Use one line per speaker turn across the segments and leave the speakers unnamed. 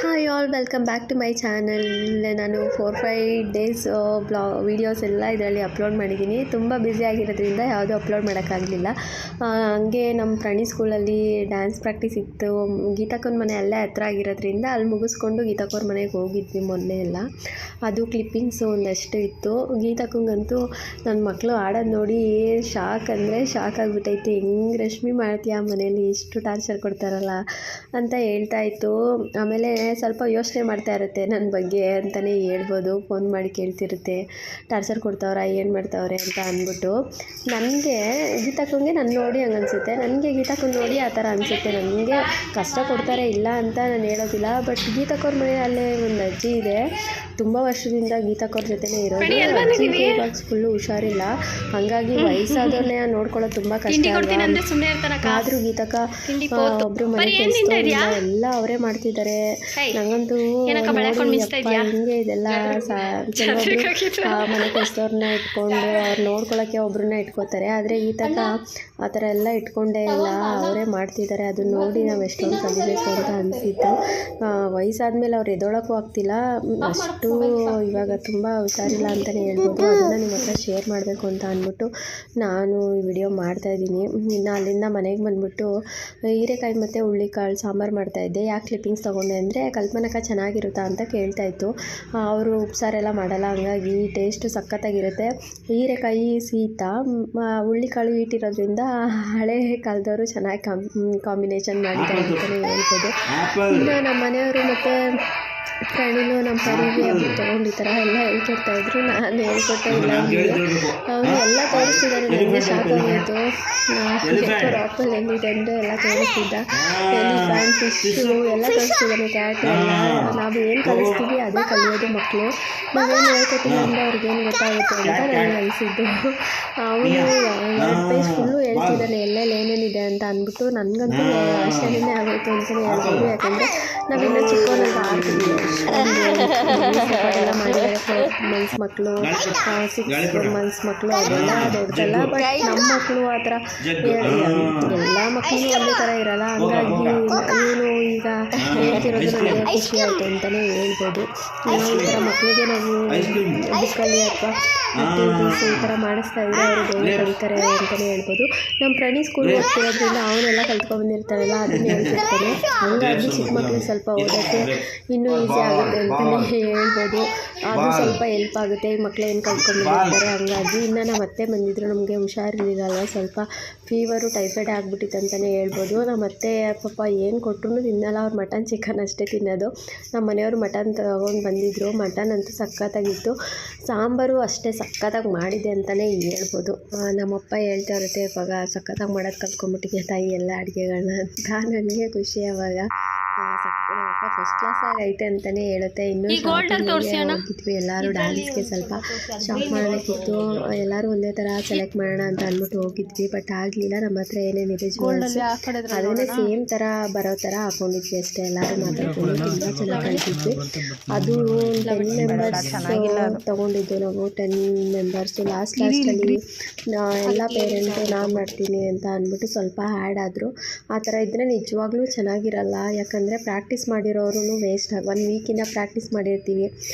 Hi all, welcome back to my channel. ನಾನು 4-5 days videos ಎಲ್ಲ ಇದರಲ್ಲಿ ಅಪ್ಲೋಡ್ ಮಾಡಿದ್ದೀನಿ. ತುಂಬ ಬ್ಯುಸಿ ಆಗಿರೋದ್ರಿಂದ ಯಾವುದೂ ಅಪ್ಲೋಡ್ ಮಾಡೋಕ್ಕಾಗಲಿಲ್ಲ. ಹಂಗೆ ನಮ್ಮ ಪ್ರಾಣಿ ಸ್ಕೂಲಲ್ಲಿ ಡ್ಯಾನ್ಸ್ ಪ್ರಾಕ್ಟೀಸ್ ಇತ್ತು. ಗೀತಕ್ಕನ ಮನೆ ಅಲ್ಲೇ ಹತ್ರ ಆಗಿರೋದ್ರಿಂದ ಅಲ್ಲಿ ಮುಗಿಸ್ಕೊಂಡು ಗೀತಕ್ಕವ್ರ ಮನೆಗೆ ಹೋಗಿದ್ವಿ ಮೊನ್ನೆ ಎಲ್ಲ. ಅದು ಕ್ಲಿಪ್ಪಿಂಗ್ಸು ಒಂದಷ್ಟು ಇತ್ತು. ಗೀತಕ್ಕಂಗಂತೂ ನನ್ನ ಮಕ್ಕಳು ಆಡೋದು ನೋಡಿ ಶಾಕ್ ಅಂದರೆ ಶಾಕ್ ಆಗಿಬಿಟ್ಟೈತೆ. ಹೆಂಗೆ ರಶ್ಮಿ ಮಾಡ್ತೀಯ ಮನೇಲಿ, ಇಷ್ಟು ಟಾರ್ಚರ್ ಕೊಡ್ತಾರಲ್ಲ ಅಂತ ಹೇಳ್ತಾ ಇತ್ತು. ಆಮೇಲೆ ಸ್ವಲ್ಪ ಯೋಚನೆ ಮಾಡ್ತಾ ಇರುತ್ತೆ ನನ್ನ ಬಗ್ಗೆ ಅಂತಲೇ ಹೇಳ್ಬೋದು. ಫೋನ್ ಮಾಡಿ ಕೇಳ್ತಿರುತ್ತೆ, ಟಾರ್ಚರ್ ಕೊಡ್ತಾವ್ರ, ಏನು ಮಾಡ್ತಾವ್ರೆ ಅಂತ ಅಂದ್ಬಿಟ್ಟು. ನನಗೆ ಗೀತಕ್ಕಂಗೆ ನಾನು ನೋಡಿ ಹಂಗೆ ಅನಿಸುತ್ತೆ, ನನಗೆ ಗೀತಕ್ಕನ ನೋಡಿ ಆ ಥರ ಅನಿಸುತ್ತೆ. ನನಗೆ ಕಷ್ಟ ಕೊಡ್ತಾರೆ ಇಲ್ಲ ಅಂತ ನಾನು ಹೇಳೋದಿಲ್ಲ. ಬಟ್ ಗೀತಕ್ಕವ್ರ ಮನೆಯಲ್ಲೇ ಒಂದು ಅಜ್ಜಿ ಇದೆ, ತುಂಬ ವರ್ಷದಿಂದ ಗೀತಕ್ಕವ್ರ ಜೊತೆನೇ ಇರೋದು. ಅಜ್ಜಿಗೆ ಇವಾಗ ಫುಲ್ಲು ಹುಷಾರಿಲ್ಲ, ಹಾಗಾಗಿ ವಯಸ್ಸಾದವ್ರನ್ನೇ ನೋಡ್ಕೊಳ್ಳೋದು ತುಂಬ ಕಷ್ಟ ಅಲ್ವಾ. ಆದರೂ ಗೀತಕ್ಕ ಒಬ್ಬರು ಮನೆ ಕೆಲಸ ಎಲ್ಲ ಅವರೇ ಮಾಡ್ತಿದ್ದಾರೆ. ನಂಗಂತೂ ಹಿಂಗೆ ಇದೆಲ್ಲ ಕೆಲವೊಬ್ರು ಮನೆ ಕೆಲಸದವ್ರನ್ನ ಇಟ್ಕೊಂಡು ಅವ್ರು ನೋಡ್ಕೊಳ್ಳೋಕ್ಕೆ ಒಬ್ರನ್ನ ಇಟ್ಕೋತಾರೆ. ಆದರೆ ಗೀತಕ್ಕ ಆ ಥರ ಎಲ್ಲ ಇಟ್ಕೊಂಡೇ ಇಲ್ಲ, ಅವರೇ ಮಾಡ್ತಿದ್ದಾರೆ. ಅದನ್ನ ನೋಡಿ ನಾವು ಎಷ್ಟೊಂದು ಕಲಿಬೇಕು ಅಂತ ಅನಿಸಿತ್ತು. ವಯಸ್ಸಾದ್ಮೇಲೆ ಅವ್ರು ಎದೊಳಕ್ಕೂ ಆಗ್ತಿಲ್ಲ, ಅಷ್ಟು ಇವಾಗ ತುಂಬ ಹುಷಾರಿಲ್ಲ ಅಂತಲೇ ಹೇಳ್ಬೋದು. ಅದನ್ನು ನಿಮ್ಮ ಹತ್ರ ಶೇರ್ ಮಾಡಬೇಕು ಅಂತ ಅಂದ್ಬಿಟ್ಟು ನಾನು ಈ ವಿಡಿಯೋ ಮಾಡ್ತಾಯಿದ್ದೀನಿ. ಇನ್ನು ಅಲ್ಲಿಂದ ಮನೆಗೆ ಬಂದುಬಿಟ್ಟು ಹೀರೆಕಾಯಿ ಮತ್ತು ಹುಳ್ಳಿಕಾಳು ಸಾಂಬಾರು ಮಾಡ್ತಾಯಿದ್ದೆ. ಯಾಕೆ ಕ್ಲಿಪ್ಪಿಂಗ್ಸ್ ತೊಗೊಂಡೆ ಅಂದರೆ ಕಲ್ಪನಕ್ಕ ಚೆನ್ನಾಗಿರುತ್ತಾ ಅಂತ ಕೇಳ್ತಾಯಿತ್ತು. ಅವರು ಉಪ್ಸಾರೆಲ್ಲ ಮಾಡಲ್ಲ, ಹಂಗಾಗಿ ಟೇಸ್ಟು ಸಖತ್ತಾಗಿರುತ್ತೆ. ಹೀರೆಕಾಯಿ ಶೀತ, ಹುಳ್ಳಿಕಾಳು ಇಟ್ಟಿರೋದ್ರಿಂದ ಹಳೆ ಕಾಲದವರು ಚೆನ್ನಾಗಿ ಕಾಂಬಿನೇಷನ್ ಮಾಡಿದ್ದಾರೆ ಅಂತಲೇ ಹೇಳ್ಬೋದು. ಇನ್ನು ನಮ್ಮ ಮನೆಯವರು ಮತ್ತು ಪ್ರಾಣಿನೂ ನಮ್ಮ ಪರಿಗೆ ತೊಗೊಂಡು ಈ ಥರ ಎಲ್ಲ ಹೇಳ್ಕೊಡ್ತಾಯಿದ್ರು. ನಾನು ಹೇಳ್ಕೊಟ್ಟೇ ಇಲ್ಲ. ಅವರು ಎಲ್ಲ ತೋರಿಸ್ತಿದ್ದಾರೆ, ನನಗೆ ಶಾಕ್ ಆಗೋಯಿತು. ಆಪಲ್ ಎಲ್ಲಿದೆ ಅಂದರೆ ಎಲ್ಲ ತೋರಿಸ್ತಿದ್ದ. ಎಲಿಫ್ಯಾಂಟ್, ಫಿಶ್ಶು ಎಲ್ಲ ತೋರಿಸ್ತಿದ್ದಾನೆ, ಕ್ಯಾಟ್ ಎಲ್ಲ. ನಾವು ಏನು ಕಲಿಸ್ತೀವಿ ಅದೇ ಕಲಿಯೋದು ಮಕ್ಕಳು. ನಾವೇನು ಹೇಳ್ಕೊತೀವಿ ಅಂದರೆ ಅವ್ರಿಗೇನು ಗೊತ್ತಾಗುತ್ತೆ ಅಂತ ನನಗೆ ಅನಿಸಿದ್ದು. ಅವನು 2 ಪೇಜ್ ಫುಲ್ಲು ಹೇಳ್ತಿದ್ದಾನೆ ಎಲ್ಲೆಲ್ಲಿ ಏನೇನಿದೆ ಅಂತ ಅಂದ್ಬಿಟ್ಟು. ನನಗಂತೂ ಆಶ್ಚರ್ಯನೇ ಆಗೋಯ್ತು ಅಂತಲೇ ಹೇಳ್ಬೋದು. ಯಾಕಂದರೆ ನಾವಿನ್ನೂ ಚಿಕ್ಕವರೆಲ್ಲ ಆಡ್ತೀವಿ, ಎಲ್ಲ ಮಾಡಿದ್ದಾರೆ. 4 ಮಂತ್ಸ್ ಮಕ್ಕಳು, 6 ಮಂತ್ಸ್ ಮಕ್ಕಳು, ಅದೆಲ್ಲ ದೊಡ್ಡದಲ್ಲ. ಬಟ್ ನಮ್ಮ ಮಕ್ಕಳು ಆ ಥರ ಎಲ್ಲ ಮಕ್ಕಳು ಒಂದೇ ಥರ ಇರಲ್ಲ. ಹಂಗಾಗಿ ಇವನು ಈಗ ಹೇಳ್ತಿರೋದು ನನಗೆ ಖುಷಿ ಆಯಿತು ಅಂತಲೇ ಹೇಳ್ಬೋದು. ಈ ಥರ ಮಕ್ಕಳಿಗೆ ನಾವು ಬುಕ್ಕಲ್ಲಿ ಅಥವಾ ಆ್ಯಕ್ಟಿವಿಟೀಸ್ ಈ ಥರ ಮಾಡಿಸ್ತಾ ಇದ್ದರೆ ಅವರು ಬೇಗ ಕಲಿತಾರೆ ಅಂತಲೇ ಹೇಳ್ಬೋದು. ನಮ್ಮ ಪ್ರಾಣಿ ಸ್ಕೂಲ್ ಹೋಗ್ತಿರೋದ್ರಿಂದ ಅವನ್ನೆಲ್ಲ ಕಲ್ತ್ಕೊಂಡ್ಬಂದಿರ್ತಾರಲ್ಲ, ಅದನ್ನೇ ಹೇಳ್ತಿರ್ತಾನೆ. ಹಂಗಾಗಿ ಚಿಕ್ಕ ಮಕ್ಕಳಿಗೆ ಸ್ವಲ್ಪ ಓದೋಕ್ಕೆ ಇನ್ನೂ ಈಸಿ ಆಗುತ್ತೆ ಅಂತಲೇ ಹೇಳ್ಬೋದು. ಅದು ಸ್ವಲ್ಪ ಹೆಲ್ಪ್ ಆಗುತ್ತೆ, ಮಕ್ಕಳು ಏನು ಕಲ್ತ್ಕೊಂಡ್ಬಂದಿರ್ತಾರೆ. ಹಂಗಾಗಿ ಇನ್ನು ನಮ್ಮ ಅತ್ತೆ ಬಂದಿದ್ದರು, ನಮಗೆ ಹುಷಾರಿರಲಿಲ್ಲ, ಸ್ವಲ್ಪ ಫೀವರು ಟೈಫಾಯ್ಡ್ ಆಗಿಬಿಟ್ಟಿತ್ತು ಅಂತಲೇ ಹೇಳ್ಬೋದು. ನಮ್ಮ ಅತ್ತೆ ಪಾಪ ಏನು ಕೊಟ್ಟರು ತಿನ್ನಲ್ಲ, ಅವ್ರು ಮಟನ್ ಚಿಕನ್ ಅಷ್ಟೇ ತಿನ್ನೋದು. ನಮ್ಮ ಮನೆಯವರು ಮಟನ್ ತೊಗೊಂಡು ಬಂದಿದ್ದರು. ಮಟನ್ ಅಂತೂ ಸಖತ್ತಾಗಿತ್ತು, ಸಾಂಬಾರು ಅಷ್ಟೇ ಸಖತ್ತಾಗಿ ಮಾಡಿದೆ ಅಂತಲೇ ಹೇಳ್ಬೋದು. ನಮ್ಮಪ್ಪ ಹೇಳ್ತಾ ಇರುತ್ತೆ, ಇವಾಗ ಸಖತ್ತಾಗಿ ಮಾಡೋದು ಕಲ್ತ್ಕೊಂಡ್ಬಿಟ್ಟಿಗೆ ತಾಯಿ ಎಲ್ಲ ಅಡುಗೆಗಳನ್ನ ಅಂತ. ನನಗೆ ಖುಷಿ ಅವಾಗ. ನಮ್ಮಪ್ಪ ಫಸ್ಟ್ ಕ್ಲಾಸಾಗಿ ಐತೆ ಅಂತಲೇ ಹೇಳುತ್ತೆ. ಇನ್ನೂ ಹೋಗಿದ್ವಿ ಎಲ್ಲರೂ ಡ್ಯಾನ್ಸ್ಗೆ, ಸ್ವಲ್ಪ ಶಾಪ್ ಮಾಡಬೇಕಿತ್ತು. ಎಲ್ಲರೂ ಒಂದೇ ಥರ ಸೆಲೆಕ್ಟ್ ಮಾಡೋಣ ಅಂತ ಅಂದ್ಬಿಟ್ಟು ಹೋಗಿದ್ವಿ. ಬಟ್ ಆಗಲಿಲ್ಲ. ನಮ್ಮ ಹತ್ರ ಏನೇನಿದೆ ಜ್ಯುವೆಲ್ಸ್ ಅದನ್ನೇ ಸೇಮ್ ಥರ ಬರೋ ಥರ ಹಾಕೊಂಡಿದ್ವಿ ಅಷ್ಟೇ. ಎಲ್ಲರೂ ಮಾತಾಡ್ಕೊಂಡು ತುಂಬ ಚೆನ್ನಾಗಿ ಕಳಿಸಿದ್ವಿ. ಅದು 10 ಮೆಂಬರ್ಸ್ ತೊಗೊಂಡಿದ್ದು ನಾವು. 10 ಮೆಂಬರ್ಸು ಲಾಸ್ಟಲ್ಲಿ ಎಲ್ಲ ಪೇರೆಂಟು ನಾನು ಮಾಡ್ತೀನಿ ಅಂತ ಅಂದ್ಬಿಟ್ಟು ಸ್ವಲ್ಪ ಆ್ಯಡ್ ಆದರು. ಆ ಥರ ಇದ್ದರೆ ನಿಜವಾಗ್ಲೂ ಚೆನ್ನಾಗಿರಲ್ಲ. ಯಾಕಂದರೆ ಪ್ರಾಕ್ಟೀಸ್ ಮಾಡಿರೋರು ವೇಸ್ಟ್ 1 ವೀಕಿಂದ ಪ್ರಾಕ್ಟೀಸ್ ಮಾಡಿರ್ತೀವಿ.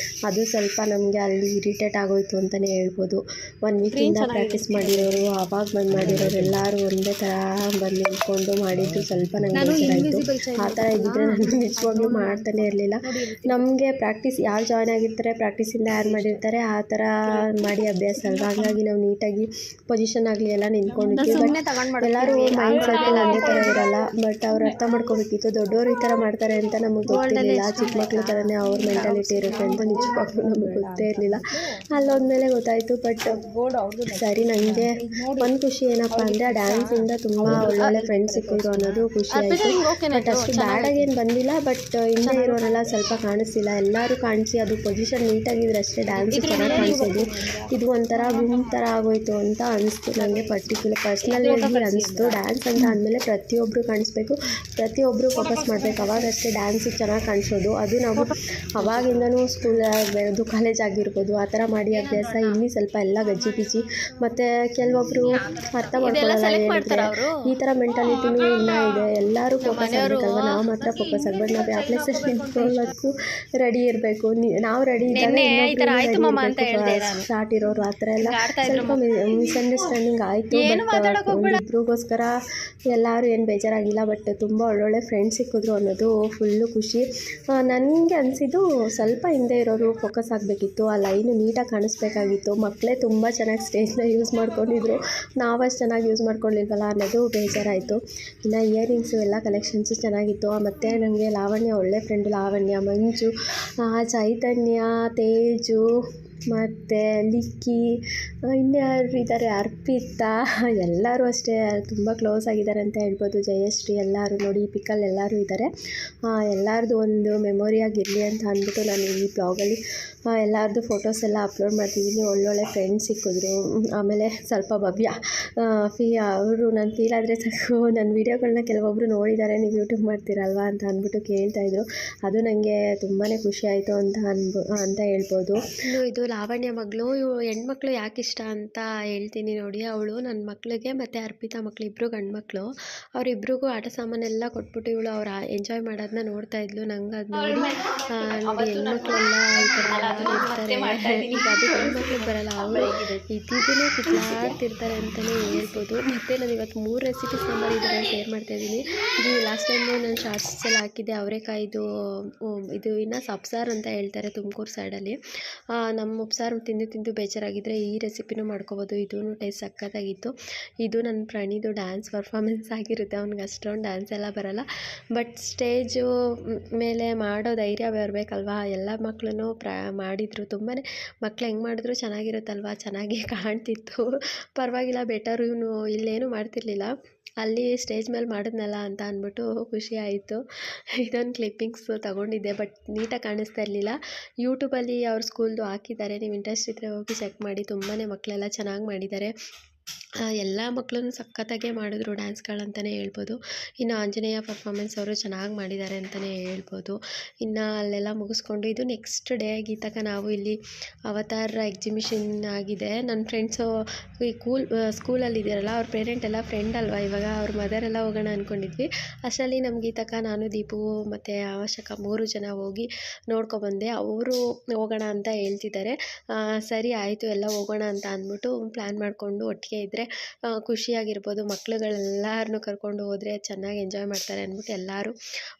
ಅದು ಸ್ವಲ್ಪ ನಮಗೆ ಅಲ್ಲಿ ಇರಿಟೇಟ್ ಆಗೋಯ್ತು ಅಂತಲೇ ಹೇಳ್ಬೋದು. 1 ವೀಕಿಂದ ಪ್ರಾಕ್ಟೀಸ್ ಮಾಡಿರೋರು, ಆವಾಗ ಬಂದು ಮಾಡಿರೋರು ಎಲ್ಲರೂ ಒಂದೇ ಥರ ಬಂದು ನಿಂತ್ಕೊಂಡು ಮಾಡಿದ್ದು ಸ್ವಲ್ಪ ನನಗೆ ಬೇಜಾರಾಯಿತು. ಆ ಥರ ಇದ್ದಿದ್ರೆ ನಾನು ನಿಜವಾಗ್ಲೂ ಮಾಡ್ತಾನೆ ಇರಲಿಲ್ಲ. ನಮಗೆ ಪ್ರಾಕ್ಟೀಸ್ ಯಾರು ಜಾಯ್ನ್ ಆಗಿರ್ತಾರೆ, ಪ್ರಾಕ್ಟೀಸಿಂದ ಯಾರು ಮಾಡಿರ್ತಾರೆ ಆ ಥರ ಮಾಡಿ ಅಭ್ಯಾಸ ಅಲ್ವಾ. ಹಾಗಾಗಿ ನಾವು ನೀಟಾಗಿ ಪೊಸಿಷನ್ ಆಗಲಿ ಎಲ್ಲ ನಿಂತ್ಕೊಂಡಿದ್ವಿ. ಬಟ್ ಎಲ್ಲರೂ ಮೈಂಡ್ ಸೆಟ್ ಒಂದೇ ಥರ ಇರಲ್ಲ. ಬಟ್ ಅವ್ರು ಅರ್ಥ ಮಾಡ್ಕೋಬೇಕಿತ್ತು, ದೊಡ್ಡವರು ಈ ಥರ ಮಾಡ್ತಾರೆ ಅಂತ ನಮಗೆ ಗೊತ್ತಿರಲಿಲ್ಲ. ಚಿಕ್ಕ ಮಕ್ಳ ಥರನೇ ಅವ್ರ ಮೆಂಟಾಲಿಟಿ ಇರುತ್ತೆ ಅಂತ ನಿಜವಾಗ್ಲೂ ನಮಗೆ ಗೊತ್ತೇ ಇರಲಿಲ್ಲ. ಅಲ್ಲೋದ್ಮೇಲೆ ಗೊತ್ತಾಯಿತು. ಬಟ್ ಸರಿ, ನನಗೆ ಒಂದು ಖುಷಿ ಏನಪ್ಪ ಅಂದರೆ ಆ ಡ್ಯಾನ್ಸಿಂದ ತುಂಬ ಒಳ್ಳೊಳ್ಳೆ ಫ್ರೆಂಡ್ಸ್ ಸಿಕ್ಕಿದ್ರು ಅನ್ನೋದು ಖುಷಿ ಆಯಿತು. ಬಟ್ ಅಷ್ಟು ಬ್ಯಾಡಾಗೇನು ಬಂದಿಲ್ಲ. ಬಟ್ ಹಿಂದೆ ಇರೋರೆಲ್ಲ ಸ್ವಲ್ಪ ಕಾಣಿಸ್ತಿಲ್ಲ, ಎಲ್ಲರೂ ಕಾಣಿಸಿ ಅದು ಪೊಸಿಷನ್ ನೀಟಾಗಿದ್ರೆ ಅಷ್ಟೇ ಡ್ಯಾನ್ಸು ಚೆನ್ನಾಗಿ ಕಾಣಿಸೋದು. ಇದು ಒಂಥರ ಗುಂಪು ಥರ ಆಗೋಯ್ತು ಅಂತ ಅನಿಸ್ತು ನನಗೆ. ಪರ್ಸ್ನಲಿ ಅನಿಸ್ತು. ಡ್ಯಾನ್ಸ್ ಅಂತ ಅಂದಮೇಲೆ ಪ್ರತಿಯೊಬ್ಬರು ಕಾಣಿಸ್ಬೇಕು, ಪ್ರತಿಯೊಬ್ಬರು ಫೋಕಸ್ ಮಾಡಬೇಕು. ಅವಾಗಷ್ಟೇ ಡ್ಯಾನ್ಸಿಗೆ ಚೆನ್ನಾಗಿ ಕಾಣಿಸೋದು. ಅದು ನಾವು ಅವಾಗಿಂದನೂ ಸ್ಕೂಲ್ ಆಗಿರ್ಬೋದು, ಕಾಲೇಜ್ ಆಗಿರ್ಬೋದು ಆ ಥರ ಮಾಡಿ ಅಭ್ಯಾಸ. ಇಲ್ಲಿ ಸ್ವಲ್ಪ ಎಲ್ಲ ಗಜ್ಜಿ ಪಿಜಿ, ಮತ್ತು ಕೆಲವೊಬ್ಬರು ಅರ್ಥ ಮಾಡ್ಕೊಳ್ಳಲ್ಲ. ಹೇಳಿದ್ರೆ ಈ ಥರ ಮೆಂಟಾಲಿಟಿನೂ ಇನ್ನೂ ಇದೆ. ಎಲ್ಲರೂ ಫೋಕಸ್ ಆಗಬೇಕಲ್ವ, ನಾವು ಮಾತ್ರ ಫೋಕಸ್ ಆಗಬೇಕು. ನಾವು ಯಾವ ಪ್ಲೇಸಲ್ಲಿ ನಿಂತ್ಕೊಳ್ಳೋಕ್ಕೂ ರೆಡಿ ಇರಬೇಕು. ನಾವು ರೆಡಿ ಇದ್ದಾಗ ಸ್ಟಾರ್ಟ್ ಇರೋರು ಆ ಥರ ಎಲ್ಲ ಸ್ವಲ್ಪ ಮಿಸ್ಅಂಡರ್ಸ್ಟ್ಯಾಂಡಿಂಗ್ ಆಯಿತು. ಬಟ್ ಇಬ್ರಿಗೋಸ್ಕರ ಎಲ್ಲರೂ ಏನು ಬೇಜಾರಾಗಿಲ್ಲ. ಬಟ್ ತುಂಬ ಒಳ್ಳೊಳ್ಳೆ ಫ್ರೆಂಡ್ಸ್ ಸಿಕ್ಕಿದ್ರು ಅನ್ನೋದು ಫುಲ್ಲು ಖುಷಿ. ನನಗೆ ಅನಿಸಿದ್ದು ಸ್ವಲ್ಪ ಹಿಂದೆ ಇರೋರು ಫೋಕಸ್ ಆಗಬೇಕಿತ್ತು, ಆ ಲೈನು ನೀಟಾಗಿ ಕಾಣಿಸ್ಬೇಕಾಗಿತ್ತು. ಮಕ್ಕಳೇ ತುಂಬ ಚೆನ್ನಾಗಿ ಸ್ಟೇಜ್ನ ಯೂಸ್ ಮಾಡ್ಕೊಂಡಿದ್ರು, ನಾವಷ್ಟು ಚೆನ್ನಾಗಿ ಯೂಸ್ ಮಾಡ್ಕೊಳ್ಳಿಲ್ವಲ್ಲ ಅನ್ನೋದು ಬೇಜಾರಾಯಿತು. ಇನ್ನು ಇಯರಿಂಗ್ಸು ಎಲ್ಲ ಕಲೆಕ್ಷನ್ಸು ಚೆನ್ನಾಗಿತ್ತು. ಮತ್ತು ನನಗೆ ಲಾವಣ್ಯ ಒಳ್ಳೆ ಫ್ರೆಂಡು, ಲಾವಣ್ಯ, ಮಂಜು, ಚೈತನ್ಯ, ತೇಜು ಮತ್ತು ಲಿಕ್ಕಿ, ಇನ್ಯಾರು ಇದ್ದಾರೆ, ಅರ್ಪಿತಾ, ಎಲ್ಲರೂ ಅಷ್ಟೇ ತುಂಬ ಕ್ಲೋಸ್ ಆಗಿದ್ದಾರೆ ಅಂತ ಹೇಳ್ಬೋದು. ಜಯಶ್ರೀ, ಎಲ್ಲರೂ ನೋಡಿ ಈ ಪಿಕ್ಕಲ್ಲಿ ಎಲ್ಲರೂ ಇದ್ದಾರೆ. ಎಲ್ಲರದ್ದು ಒಂದು ಮೆಮೊರಿಯಾಗಿರಲಿ ಅಂತ ಅಂದ್ಬಿಟ್ಟು ನಾನು ಈ ಬ್ಲಾಗಲ್ಲಿ ಎಲ್ಲರದ್ದು ಫೋಟೋಸ್ ಎಲ್ಲ ಅಪ್ಲೋಡ್ ಮಾಡ್ತಿದ್ದೀನಿ. ಒಳ್ಳೊಳ್ಳೆ ಫ್ರೆಂಡ್ಸ್ ಸಿಕ್ಕಿದ್ರು. ಆಮೇಲೆ ಸ್ವಲ್ಪ ಭವ್ಯ ಅವರು ನಾನು ಫೀಲ್ ಆದರೆ ಸಾಕು, ನನ್ನ ವೀಡಿಯೋಗಳನ್ನ ಕೆಲವೊಬ್ಬರು ನೋಡಿದ್ದಾರೆ, ನೀವು ಯೂಟ್ಯೂಬ್ ಮಾಡ್ತೀರಲ್ವ ಅಂತ ಅಂದ್ಬಿಟ್ಟು ಕೇಳ್ತಾಯಿದ್ರು. ಅದು ನನಗೆ ತುಂಬಾ ಖುಷಿ ಆಯಿತು ಅಂತ ಹೇಳ್ಬೋದು. ಇನ್ನು ಇದು ಲಾವಣ್ಯ ಮಗಳು. ಹೆಣ್ಮಕ್ಳು ಯಾಕೆ ಇಷ್ಟ ಅಂತ ಹೇಳ್ತೀನಿ ನೋಡಿ. ಅವಳು ನನ್ನ ಮಕ್ಕಳಿಗೆ ಮತ್ತು ಅರ್ಪಿತಾ ಮಕ್ಕಳು ಇಬ್ಬರು ಗಂಡು ಮಕ್ಕಳು, ಅವರಿಬ್ರಿಗೂ ಆಟ ಸಾಮಾನೆಲ್ಲ ಕೊಟ್ಬಿಟ್ಟು ಇವಳು ಅವ್ರು ಎಂಜಾಯ್ ಮಾಡೋದನ್ನ ನೋಡ್ತಾಯಿದ್ಲು. ನಂಗೆ ಅದು ನೋಡಿ ಹೆಣ್ಮಕ್ಳೆಲ್ಲ ಈ ಥರ ಇರ್ತಾರೆ, ಈಗ ಅದು ಹೆಣ್ಮಕ್ಳಿಗೆ ಬರಲ್ಲ, ಅವರು ಇದೀಗೇ ಕಿತ್ಲಾಡ್ತಿರ್ತಾರೆ ಅಂತಲೇ ಹೇಳ್ಬೋದು. ಮತ್ತು ನಾನು ಇವತ್ತು 3 ರೆಸಿಪಿ ಸಾಂಬಾರು ಇದನ್ನು ಶೇರ್ ಮಾಡ್ತಾಯಿದ್ದೀನಿ. ಇದು ಲಾಸ್ಟ್ ಟೈಮು ನಾನು ಶಾರ್ಟ್ಸಲ್ಲಿ ಹಾಕಿದ್ದೆ. ಅವರೆಕಾಯ್ದು ಇದು ಇನ್ನು ಸಬ್ಸಾರು ಅಂತ ಹೇಳ್ತಾರೆ ತುಮಕೂರು ಸೈಡಲ್ಲಿ. ನಮ್ಮ ಉಪ್ಸಾರು ತಿಂದು ಬೇಜಾರಾಗಿದ್ದರೆ ಈ ರೆಸಿಪಿನೂ ಮಾಡ್ಕೋಬೋದು. ಇದೂ ಟೇಸ್ಟ್ ಸಕ್ಕತ್ತಾಗಿತ್ತು. ಇದು ನನ್ನ ಪ್ರಣೀದು ಡ್ಯಾನ್ಸ್ ಪರ್ಫಾಮೆನ್ಸ್ ಆಗಿರುತ್ತೆ. ಅವ್ನಿಗೆ ಅಷ್ಟೊಂದು ಡ್ಯಾನ್ಸ್ ಎಲ್ಲ ಬರೋಲ್ಲ, ಬಟ್ ಸ್ಟೇಜು ಮೇಲೆ ಮಾಡೋ ಧೈರ್ಯ ಬರಬೇಕಲ್ವ. ಎಲ್ಲ ಮಕ್ಕಳೂ ಮಾಡಿದರು. ತುಂಬಾ ಮಕ್ಳು ಹೆಂಗೆ ಮಾಡಿದ್ರು ಚೆನ್ನಾಗಿರುತ್ತಲ್ವ, ಚೆನ್ನಾಗಿ ಕಾಣ್ತಿತ್ತು. ಪರವಾಗಿಲ್ಲ, ಬೆಟರು. ಇವನು ಇಲ್ಲೇನೂ ಮಾಡ್ತಿರ್ಲಿಲ್ಲ, ಅಲ್ಲಿ ಸ್ಟೇಜ್ ಮೇಲೆ ಮಾಡಿದ್ನಲ್ಲ ಅಂತ ಅಂದ್ಬಿಟ್ಟು ಖುಷಿ ಆಯಿತು. ಇದೊಂದು ಕ್ಲಿಪ್ಪಿಂಗ್ಸ್ ತೊಗೊಂಡಿದ್ದೆ, ಬಟ್ ನೀಟಾಗಿ ಕಾಣಿಸ್ತಾ ಇರಲಿಲ್ಲ. ಯೂಟ್ಯೂಬಲ್ಲಿ ಅವ್ರ ಸ್ಕೂಲ್ದು ಹಾಕಿದ್ದಾರೆ, ನೀವು ಇಂಟ್ರೆಸ್ಟ್ ಇದ್ದರೆ ಹೋಗಿ ಚೆಕ್ ಮಾಡಿ. ತುಂಬಾ ಮಕ್ಕಳೆಲ್ಲ ಚೆನ್ನಾಗಿ ಮಾಡಿದ್ದಾರೆ. ಎಲ್ಲ ಮಕ್ಕಳೂ ಸಖತ್ತಾಗೆ ಮಾಡಿದ್ರು ಡ್ಯಾನ್ಸ್ಗಳಂತಲೇ ಹೇಳ್ಬೋದು. ಇನ್ನು ಆಂಜನೇಯ ಪರ್ಫಾಮೆನ್ಸ್ ಅವರು ಚೆನ್ನಾಗಿ ಮಾಡಿದ್ದಾರೆ ಅಂತಲೇ ಹೇಳ್ಬೋದು. ಇನ್ನು ಅಲ್ಲೆಲ್ಲ ಮುಗಿಸ್ಕೊಂಡು ಇದು ನೆಕ್ಸ್ಟ್ ಡೇ ಗೀತಕ ನಾವು ಇಲ್ಲಿ ಅವತಾರ ಎಕ್ಸಿಬಿಷನ್ ಆಗಿದೆ. ನನ್ನ ಫ್ರೆಂಡ್ಸು ಈ ಸ್ಕೂಲಲ್ಲಿ ಇದ್ದಾರಲ್ಲ, ಅವ್ರ ಪೇರೆಂಟ್ ಎಲ್ಲ ಫ್ರೆಂಡ್ ಅಲ್ವಾ, ಇವಾಗ ಅವ್ರ ಮದರ್ ಎಲ್ಲ ಹೋಗೋಣ ಅಂದ್ಕೊಂಡಿದ್ವಿ. ಅಷ್ಟರಲ್ಲಿ ನಮ್ಮ ಗೀತಕ, ನಾನು, ದೀಪು ಮತ್ತು ಅವಶ್ಯಕ 3 ಜನ ಹೋಗಿ ನೋಡ್ಕೊಬಂದೆ. ಅವರು ಹೋಗೋಣ ಅಂತ ಹೇಳ್ತಿದ್ದಾರೆ. ಸರಿ ಆಯಿತು, ಎಲ್ಲ ಹೋಗೋಣ ಅಂತ ಅಂದ್ಬಿಟ್ಟು ಪ್ಲ್ಯಾನ್ ಮಾಡಿಕೊಂಡು ಒಟ್ಟಿಗೆ ಇದ್ದರೆ ಖುಷಿಯಾಗಿರ್ಬೋದು. ಮಕ್ಳುಗಳೆಲ್ಲರನ್ನೂ ಕರ್ಕೊಂಡು ಹೋದರೆ ಚೆನ್ನಾಗಿ ಎಂಜಾಯ್ ಮಾಡ್ತಾರೆ ಅಂದ್ಬಿಟ್ಟು ಎಲ್ಲರೂ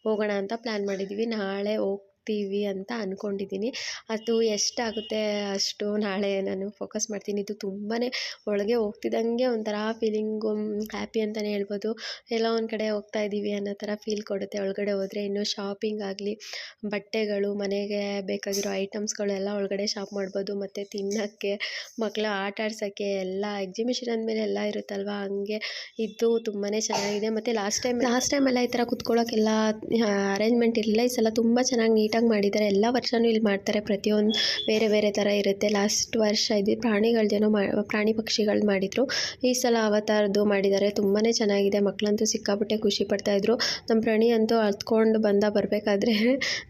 ಹೋಗೋಣ ಅಂತ ಪ್ಲ್ಯಾನ್ ಮಾಡಿದ್ವಿ. ನಾಳೆ ಹೋಗ್ತೀವಿ ಅಂತ ಅಂದ್ಕೊಂಡಿದ್ದೀನಿ. ಅದು ಎಷ್ಟಾಗುತ್ತೆ ಅಷ್ಟು ನಾಳೆ ನಾನು ಫೋಕಸ್ ಮಾಡ್ತೀನಿ. ಇದು ತುಂಬಾ ಒಳಗೆ ಹೋಗ್ತಿದ್ದಂಗೆ ಒಂಥರ ಫೀಲಿಂಗು, ಹ್ಯಾಪಿ ಅಂತಲೇ ಹೇಳ್ಬೋದು. ಎಲ್ಲ ಒಂದು ಕಡೆ ಹೋಗ್ತಾ ಇದ್ದೀವಿ ಅನ್ನೋ ಥರ ಫೀಲ್ ಕೊಡುತ್ತೆ ಒಳಗಡೆ ಹೋದರೆ. ಇನ್ನು ಶಾಪಿಂಗ್ ಆಗಲಿ, ಬಟ್ಟೆಗಳು, ಮನೆಗೆ ಬೇಕಾಗಿರೋ ಐಟಮ್ಸ್ಗಳು ಎಲ್ಲ ಒಳಗಡೆ ಶಾಪ್ ಮಾಡ್ಬೋದು. ಮತ್ತು ತಿನ್ನೋಕ್ಕೆ, ಮಕ್ಕಳು ಆಟ ಆಡ್ಸೋಕ್ಕೆ ಎಲ್ಲ ಎಕ್ಸಿಬಿಷನ್ ಅಂದಮೇಲೆ ಎಲ್ಲ ಇರುತ್ತಲ್ವ, ಹಂಗೆ ಇದು ತುಂಬಾ ಚೆನ್ನಾಗಿದೆ. ಮತ್ತು ಲಾಸ್ಟ್ ಟೈಮ್ ಎಲ್ಲ ಈ ಥರ ಕುತ್ಕೊಳ್ಳೋಕ್ಕೆಲ್ಲ ಅರೇಂಜ್ಮೆಂಟ್ ಇರಲಿಲ್ಲ. ಈ ಸಲ ತುಂಬ ಚೆನ್ನಾಗಿ ನೀಟಾಗಿ ಮಾಡಿದ್ದಾರೆ. ಎಲ್ಲ ವರ್ಷವೂ ಇಲ್ಲಿ ಮಾಡ್ತಾರೆ, ಪ್ರತಿಯೊಂದು ಬೇರೆ ಬೇರೆ ಥರ ಇರುತ್ತೆ. ಲಾಸ್ಟ್ ವರ್ಷ ಇದು ಪ್ರಾಣಿಗಳದ್ದೇನೋ ಪ್ರಾಣಿ ಪಕ್ಷಿಗಳು ಮಾಡಿದರು. ಈ ಸಲ ಅವತಾರದ್ದು ಮಾಡಿದ್ದಾರೆ. ತುಂಬಾ ಚೆನ್ನಾಗಿದೆ. ಮಕ್ಕಳಂತೂ ಸಿಕ್ಕಾಪಟ್ಟೆ ಖುಷಿ ಪಡ್ತಾಯಿದ್ರು. ನಮ್ಮ ಪ್ರಾಣಿ ಅಂತೂ ಹತ್ಕೊಂಡು ಬರಬೇಕಾದ್ರೆ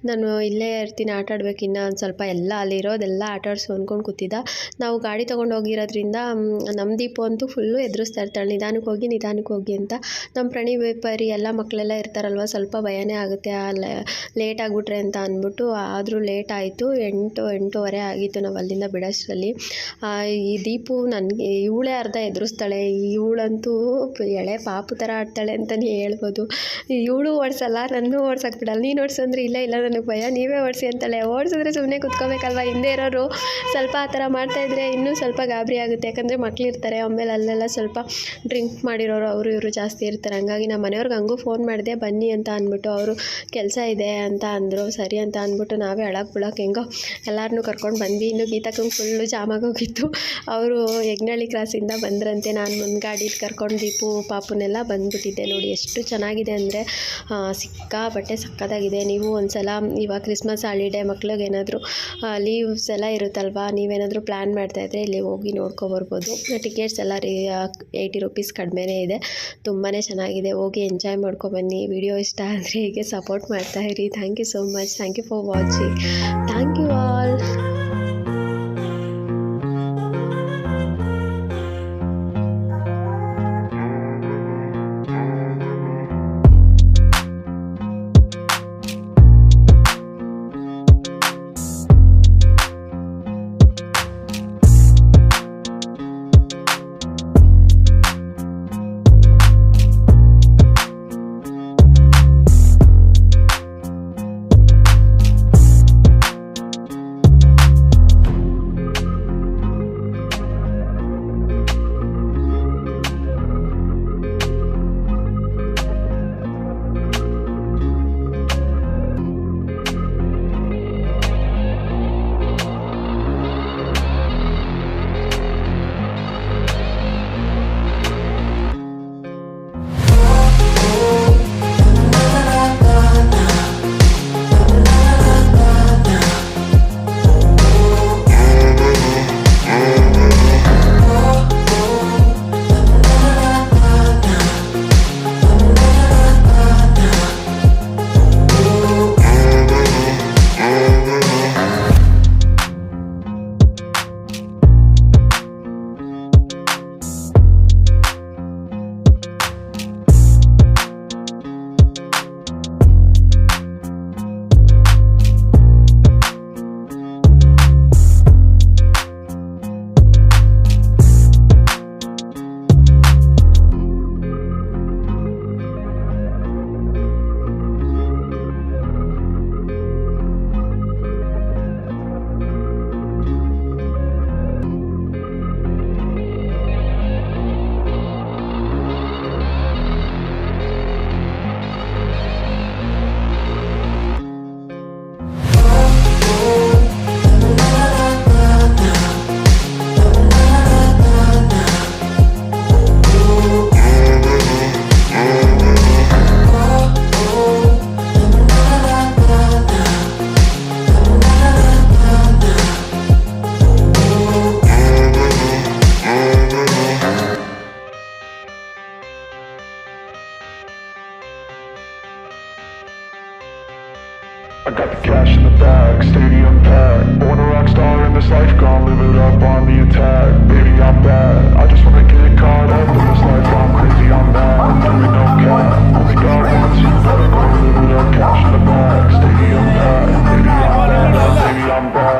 ನಾನು ಇಲ್ಲೇ ಇರ್ತೀನಿ, ಆಟ ಆಡ್ಬೇಕು ಇನ್ನೂ ಒಂದು ಸ್ವಲ್ಪ, ಎಲ್ಲ ಅಲ್ಲಿರೋದೆಲ್ಲ ಆಟ ಆಡಿಸು ಅಂದ್ಕೊಂಡು ಕೂತಿದ್ದ. ನಾವು ಗಾಡಿ ತೊಗೊಂಡು ಹೋಗಿರೋದ್ರಿಂದ ನಮ್ಮ ದೀಪು ಅಂತೂ ಫುಲ್ಲು ಎದುರಿಸ್ತಾ ಇರ್ತಾಳೆ, ನಿಧಾನಕ್ಕೆ ಹೋಗಿ ಅಂತ. ನಮ್ಮ ಪ್ರಾಣಿ ವ್ಯಾಪಾರಿ ಎಲ್ಲ ಮಕ್ಕಳೆಲ್ಲ ಇರ್ತಾರಲ್ವ, ಸ್ವಲ್ಪ ಭಯನೇ ಆಗುತ್ತೆ ಲೇಟ್ ಆಗಿಬಿಟ್ರೆ ಅಂತ ಅಂದ್ಬಿಟ್ಟು. ಆದರೂ ಲೇಟ್ ಆಯಿತು, 8:30 ಆಗಿತ್ತು ನಾವು ಅಲ್ಲಿಂದ ಬಿಡೋಷ್ಟರಲ್ಲಿ. ಈ ದೀಪು ನನಗೆ ಇವಳೇ ಅರ್ಧ ಎದುರಿಸ್ತಾಳೆ. ಇವಳಂತೂ ಎಳೆ ಪಾಪು ಥರ ಆಡ್ತಾಳೆ ಅಂತಲೇ ಹೇಳ್ಬೋದು. ಇವಳು ಓಡಿಸಲ್ಲ, ನನ್ನೂ ಓಡ್ಸೋಕೆ ಬಿಡಲ್ಲ. ನೀನು ಓಡಿಸಂದ್ರೆ ಇಲ್ಲ ನನಗೆ ಭಯ, ನೀವೇ ಓಡಿಸಿ ಅಂತಾಳೆ. ಓಡಿಸಿದ್ರೆ ಸುಮ್ಮನೆ ಕುತ್ಕೋಬೇಕಲ್ವ, ಹಿಂದೆ ಇರೋರು ಸ್ವಲ್ಪ ಆ ಥರ ಮಾಡ್ತಾಯಿದ್ರೆ ಇನ್ನೂ ಸ್ವಲ್ಪ ಗಾಬರಿ ಆಗುತ್ತೆ. ಯಾಕಂದರೆ ಮಕ್ಕಳಿರ್ತಾರೆ, ಆಮೇಲೆ ಅಲ್ಲೆಲ್ಲ ಸ್ವಲ್ಪ ಡ್ರಿಂಕ್ ಮಾಡಿರೋರು ಅವರು ಇವರು ಜಾಸ್ತಿ ಇರ್ತಾರೆ. ಹಂಗಾಗಿ ನಮ್ಮ ಮನೆಯವ್ರಿಗೆ ಹಂಗೂ ಫೋನ್ ಮಾಡಿದೆ ಬನ್ನಿ ಅಂತ ಅಂದ್ಬಿಟ್ಟು, ಅವರು ಕೆಲಸ ಇದೆ ಅಂತ ಅಂದರು. ಸರಿ ಅಂತ ಅಂದ್ಬಿಟ್ಟು ನಾವೇ ಅಳಕ್ಕೆ ಹೆಂಗೋ ಎಲ್ಲರನ್ನೂ ಕರ್ಕೊಂಡು ಬಂದ್ವಿ. ಇನ್ನು ಗೀತಕ್ಕಂಗೆ ಫುಲ್ಲು ಜಾಮಾಗೋಗಿತ್ತು. ಅವರು ಯಜ್ಞಹಳ್ಳಿ ಕ್ರಾಸಿಂದ ಬಂದ್ರಂತೆ. ನಾನು ಒಂದು ಗಾಡೀಲಿ ಕರ್ಕೊಂಡು ದೀಪು ಪಾಪುನೆಲ್ಲ ಬಂದುಬಿಟ್ಟಿದ್ದೆ. ನೋಡಿ ಎಷ್ಟು ಚೆನ್ನಾಗಿದೆ ಅಂದರೆ ಸಿಕ್ಕಾಪಟ್ಟೆ ಸಕ್ಕತ್ತಾಗಿದೆ. ನೀವು ಒಂದ್ಸಲ ಇವಾಗ ಕ್ರಿಸ್ಮಸ್ ಹಾಲಿಡೇ ಮಕ್ಳಿಗೇನಾದರೂ ಲೀವ್ಸ್ ಎಲ್ಲ ಇರುತ್ತಲ್ವ, ನೀವೇನಾದರೂ ಪ್ಲ್ಯಾನ್ ಮಾಡ್ತಾಯಿದ್ರೆ ಇಲ್ಲಿ ಹೋಗಿ ನೋಡ್ಕೊಬರ್ಬೋದು. ಟಿಕೆಟ್ಸ್ ಎಲ್ಲ 80 ರೂಪೀಸ್ ಕಡಿಮೆನೇ ಇದೆ. ತುಂಬಾ ಚೆನ್ನಾಗಿದೆ. ಹೋಗಿ ಎಂಜಾಯ್ ಮಾಡ್ಕೊಬನ್ನಿ. ವಿಡಿಯೋ ಇಷ್ಟ ಆದರೆ ಹೀಗೆ ಸಪೋರ್ಟ್ ಮಾಡ್ತಾಯಿರಿ. Thank you so much. Thank you for watching. Thank you all.
I got the cash in the bag, stadium packed. Born a rock star in this life, gon' live it up on the attack. Baby, I'm bad, I just wanna get caught up in this life. I'm crazy, I'm mad, doing no cap. Only got one, so you better go live it up. Cash in the bag, stadium packed. Baby, I'm bad, baby, I'm bad.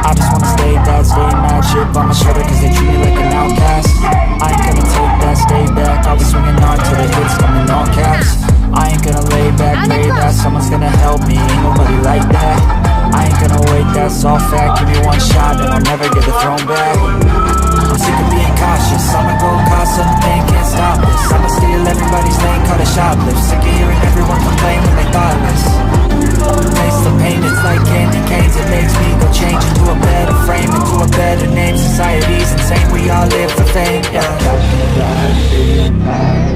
I just wanna stay bad, stay mad. Chip on my shoulder cause they treat me like an outcast. I ain't gonna take that, stay back. I'll be swinging on till the hits come in all caps. I ain't gonna lay back, pray that someone's gonna help me. Ain't nobody like that. I ain't gonna wait, that's all fact. Give me one shot and I'll never get the throne back. I'm sick of being cautious. I'ma go cause something, can't stop this. I'ma steal everybody's lane, call it shoplift. Sick of hearing everyone complain when they thoughtless. Taste the pain, it's like candy canes. It makes me go change into a better frame, into a better name. Society's insane, we all live for fame, yeah.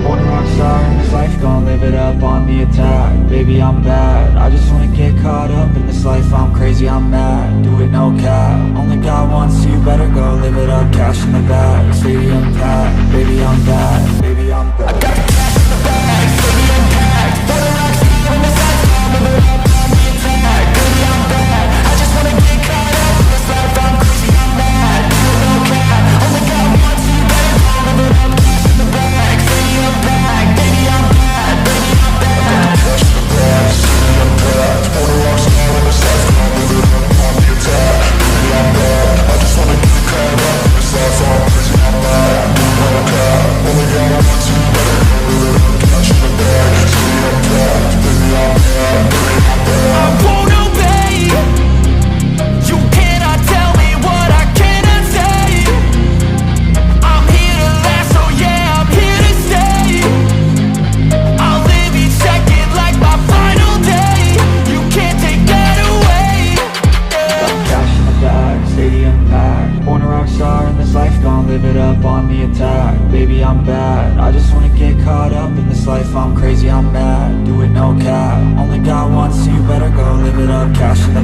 Born a rock star in this life, gon' live it up on the attack. Baby, I'm bad, I just wanna get caught up in this life. I'm crazy, I'm mad, do it no cap. Only got one, so you better go live it up. Cash in the bag, stadium packed. Baby, I'm bad, baby, I'm bad. I got the cash in the bag, stadium packed. Born a rock star in this life, gon' live it up on the attack. Baby, I'm bad, I just wanna get caught up in this life. I'm crazy, I'm mad, do it no cap. Only got one, so you better go live it up. Cash in the bag, stadium packed. Baby, I'm bad, baby, I'm bad. Cash in the bag, stadium packed. Born a rock star in this life, gon' live it up on the attack. Baby, I'm bad, I just wanna get caught up in this life. I'm crazy, I'm mad, do it no cap. Only got one, so you better baby I'm bad. I just wanna get caught up in this life, I'm crazy, I'm mad. Do it no cap, only got one so you better go live it up. Cash in the